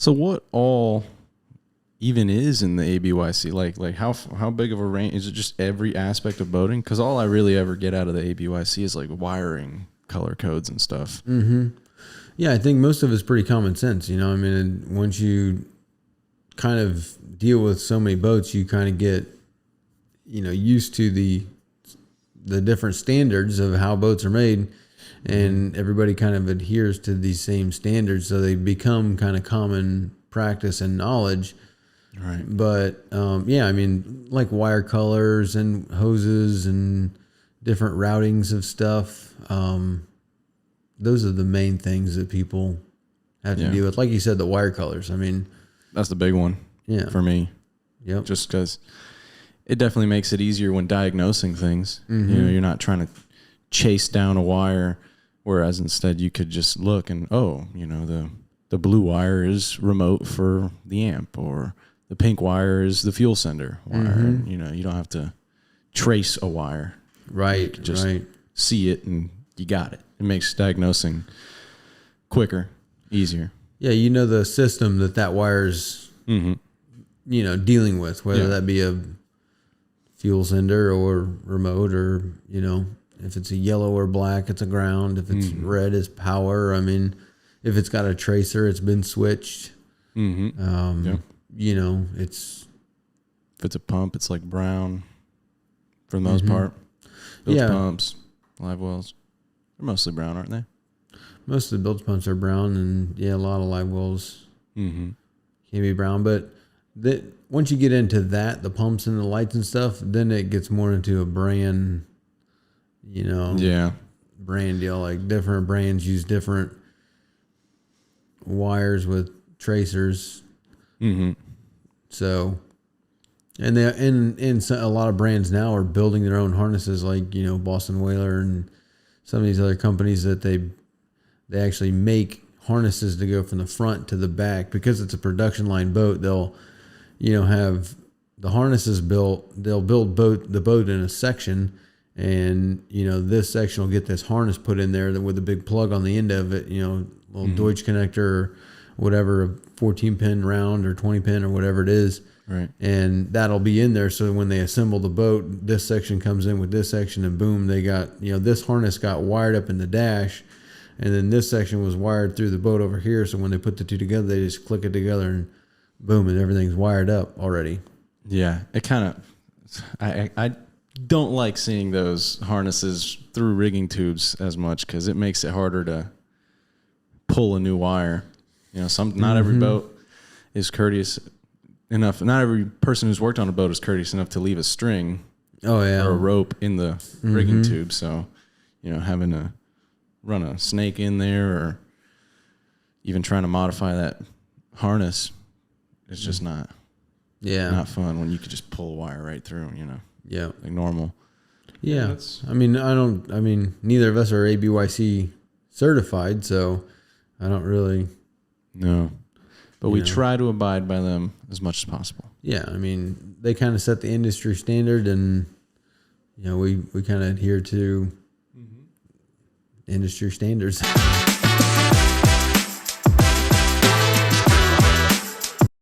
So what all even is in the ABYC? Like how big of a range is it? Just every aspect of boating? Because all I really ever get out of the ABYC is like wiring, color codes, and stuff. Mm-hmm. Yeah, I think most of it's pretty common sense. You know, I mean, once you kind of deal with so many boats, you kind of get, you know, used to the different standards of how boats are made, and everybody kind of adheres to these same standards, so they become kind of common practice and knowledge. Right. But yeah, I mean, like wire colors and hoses and different routings of stuff. Those are the main things that people have to deal with. Like you said, the wire colors. I mean, that's the big one. Yeah. For me. Yep. Just because it definitely makes it easier when diagnosing things. Mm-hmm. You know, you're not trying to chase down a wire, whereas instead you could just look and, oh, you know, the blue wire is remote for the amp, or the pink wire is the fuel sender wire. Mm-hmm. You know, you don't have to trace a wire. Right. You can just see it and you got it. It makes diagnosing quicker, easier. Yeah, you know the system that wire's, you know, dealing with, whether that be a fuel sender or remote, or, you know, if it's a yellow or black, it's a ground. If it's red, it's power. I mean, if it's got a tracer, it's been switched. You know, if it's a pump, it's like brown for the most part. Bilge pumps, live wells, they're mostly brown, aren't they? Most of the bilge pumps are brown, and a lot of live wells can be brown. But once you get into that, the pumps and the lights and stuff, then it gets more into a brand, you know, brand deal. Like different brands use different wires with tracers. So, and a lot of brands now are building their own harnesses, like, you know, Boston Whaler and some of these other companies that they actually make harnesses to go from the front to the back. Because it's a production line boat, they'll, you know, have the harnesses built. They'll build the boat in a section, and, you know, this section will get this harness put in there with a big plug on the end of it, you know, little Deutsch connector or whatever, a 14 pin round or 20 pin or whatever it is. Right. And that'll be in there. So when they assemble the boat, this section comes in with this section, and boom, they got, you know, this harness got wired up in the dash, and then this section was wired through the boat over here. So when they put the two together, they just click it together, and boom, and everything's wired up already. Yeah. It kind of, I don't like seeing those harnesses through rigging tubes as much, because it makes it harder to pull a new wire. You know, not every boat is courteous enough. Not every person who's worked on a boat is courteous enough to leave a string or a rope in the rigging tube. So, you know, having to run a snake in there, or even trying to modify that harness, is just not fun when you could just pull a wire right through, you know. Yeah. Like normal. Yeah. I mean, neither of us are ABYC certified, so I don't really. No. But we try to abide by them as much as possible. Yeah, I mean, they kind of set the industry standard, and, you know, we kind of adhere to industry standards.